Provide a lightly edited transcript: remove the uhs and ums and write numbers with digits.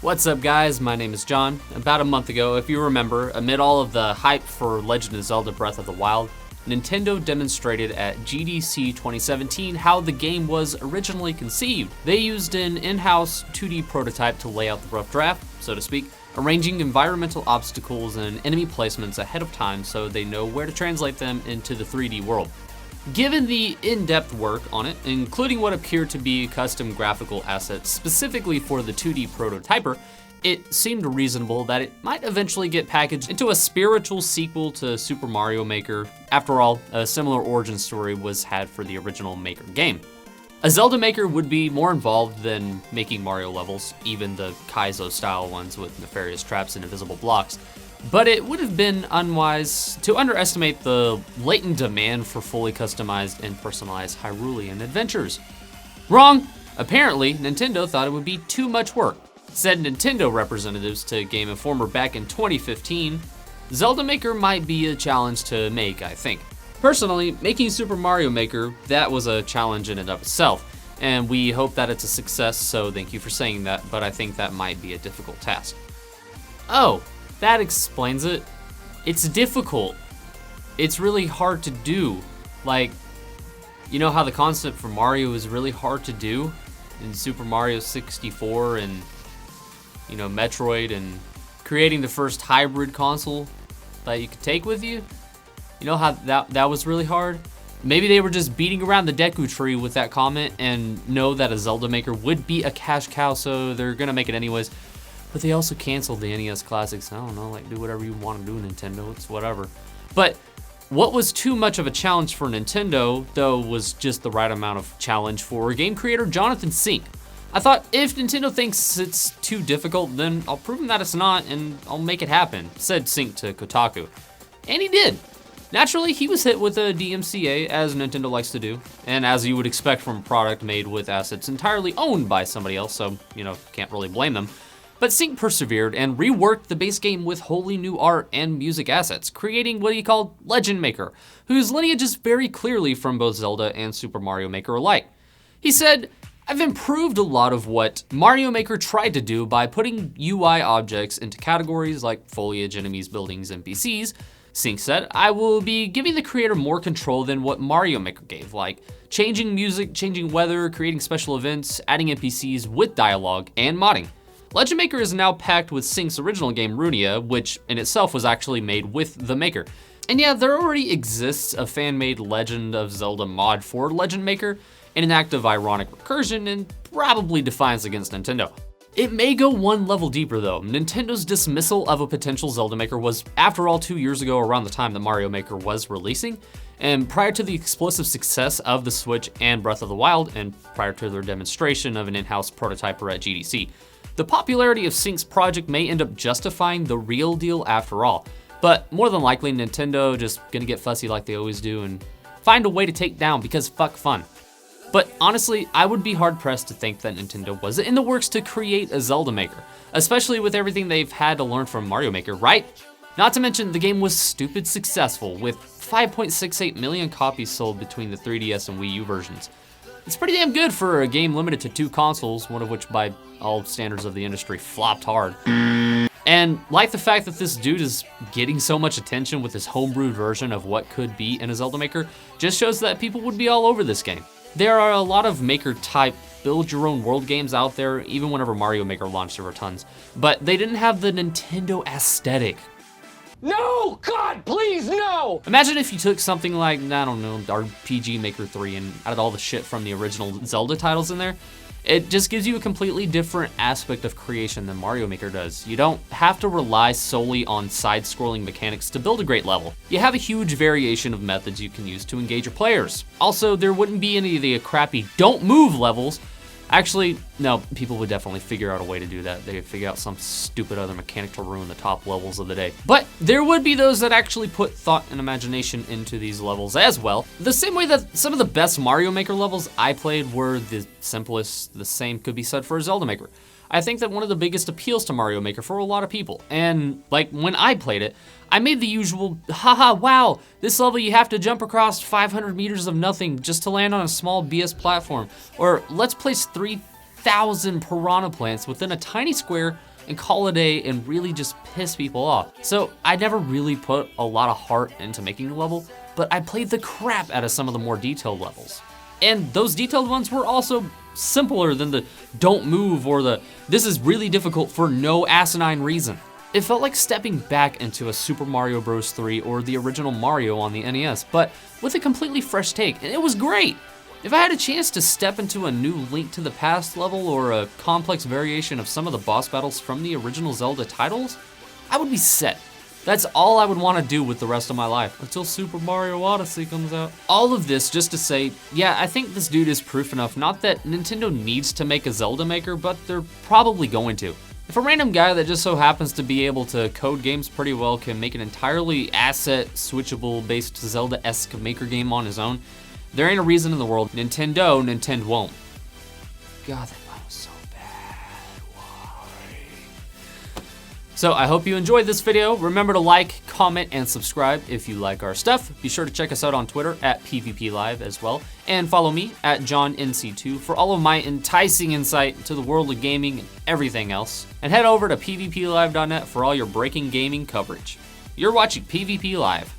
What's up guys, my name is John. About a month ago, if you remember, amid all of the hype for Legend of Zelda Breath of the Wild, Nintendo demonstrated at GDC 2017 how the game was originally conceived. They used an in-house 2D prototype to lay out the rough draft, so to speak, arranging environmental obstacles and enemy placements ahead of time so they know where to translate them into the 3D world. Given the in-depth work on it, including what appeared to be custom graphical assets specifically for the 2D prototyper, it seemed reasonable that it might eventually get packaged into a spiritual sequel to Super Mario Maker. After all, a similar origin story was had for the original Maker game. A Zelda Maker would be more involved than making Mario levels, even the Kaizo-style ones with nefarious traps and invisible blocks. But it would have been unwise to underestimate the latent demand for fully customized and personalized Hyrulean adventures. Wrong! Apparently, Nintendo thought it would be too much work. Said Nintendo representatives to Game Informer back in 2015, Zelda Maker might be a challenge to make, I think. Personally, making Super Mario Maker, that was a challenge in and of itself, and we hope that it's a success, so thank you for saying that, but I think that might be a difficult task. Oh, that explains it. It's difficult. It's really hard to do. Like, you know how the concept for Mario is really hard to do in Super Mario 64 and, you know, Metroid, and creating the first hybrid console that you could take with you? You know how that was really hard? Maybe they were just beating around the Deku tree with that comment and know that a Zelda Maker would be a cash cow, so they're gonna make it anyways. But they also canceled the NES Classics. I don't know, like, do whatever you want to do, Nintendo, it's whatever. But what was too much of a challenge for Nintendo, though, was just the right amount of challenge for game creator Jonathan Sink. I thought if Nintendo thinks it's too difficult, then I'll prove them that it's not, and I'll make it happen, said Sink to Kotaku. And he did. Naturally, he was hit with a DMCA, as Nintendo likes to do, and as you would expect from a product made with assets entirely owned by somebody else, so, you know, can't really blame them. But Sink persevered and reworked the base game with wholly new art and music assets, creating what he called Legend Maker, whose lineage is very clearly from both Zelda and Super Mario Maker alike. He said, "I've improved a lot of what Mario Maker tried to do by putting UI objects into categories like foliage, enemies, buildings, NPCs. Sink said, "I will be giving the creator more control than what Mario Maker gave, like changing music, changing weather, creating special events, adding NPCs with dialogue, and modding." Legend Maker is now packed with Sink's original game, Runia, which in itself was actually made with the Maker. And yeah, there already exists a fan-made Legend of Zelda mod for Legend Maker, in an act of ironic recursion and probably defiance against Nintendo. It may go one level deeper though. Nintendo's dismissal of a potential Zelda Maker was, after all, 2 years ago around the time that Mario Maker was releasing, and prior to the explosive success of the Switch and Breath of the Wild, and prior to their demonstration of an in-house prototyper at GDC. The popularity of Sink's project may end up justifying the real deal after all, but more than likely Nintendo just gonna get fussy like they always do and find a way to take down because fuck fun. But honestly, I would be hard pressed to think that Nintendo was in the works to create a Zelda Maker, especially with everything they've had to learn from Mario Maker, right? Not to mention the game was stupid successful with 5.68 million copies sold between the 3DS and Wii U versions. It's pretty damn good for a game limited to 2 consoles, one of which by all standards of the industry flopped hard. And like the fact that this dude is getting so much attention with his homebrewed version of what could be in a Zelda Maker, just shows that people would be all over this game. There are a lot of Maker-type build-your-own-world games out there, even whenever Mario Maker launched, there were tons. But they didn't have the Nintendo aesthetic. No! God, please, no! Imagine if you took something like, I don't know, RPG Maker 3 and added all the shit from the original Zelda titles in there. It just gives you a completely different aspect of creation than Mario Maker does. You don't have to rely solely on side-scrolling mechanics to build a great level. You have a huge variation of methods you can use to engage your players. Also, there wouldn't be any of the crappy don't move levels. Actually, no, people would definitely figure out a way to do that. They'd figure out some stupid other mechanic to ruin the top levels of the day. But there would be those that actually put thought and imagination into these levels as well. The same way that some of the best Mario Maker levels I played were the simplest, the same could be said for Zelda Maker. I think that one of the biggest appeals to Mario Maker for a lot of people, and like when I played it, I made the usual, haha, wow, this level you have to jump across 500 meters of nothing just to land on a small BS platform, or let's place 3,000 piranha plants within a tiny square and call it a day and really just piss people off. So I never really put a lot of heart into making the level, but I played the crap out of some of the more detailed levels. And those detailed ones were also simpler than the don't move or the this is really difficult for no asinine reason. It felt like stepping back into a Super Mario Bros. 3 or the original Mario on the NES, but with a completely fresh take, and it was great. If I had a chance to step into a new Link to the Past level or a complex variation of some of the boss battles from the original Zelda titles, I would be set. That's all I would want to do with the rest of my life, until Super Mario Odyssey comes out. All of this just to say, yeah, I think this dude is proof enough, not that Nintendo needs to make a Zelda Maker, but they're probably going to. If a random guy that just so happens to be able to code games pretty well can make an entirely asset switchable based Zelda-esque maker game on his own, there ain't a reason in the world Nintendo won't. God, that line was so bad. Why? So I hope you enjoyed this video. Remember to like, comment, and subscribe if you like our stuff. Be sure to check us out on Twitter at PvP Live as well. And follow me at JohnNC2 for all of my enticing insight to the world of gaming and everything else. And head over to PvPlive.net for all your breaking gaming coverage. You're watching PvP Live.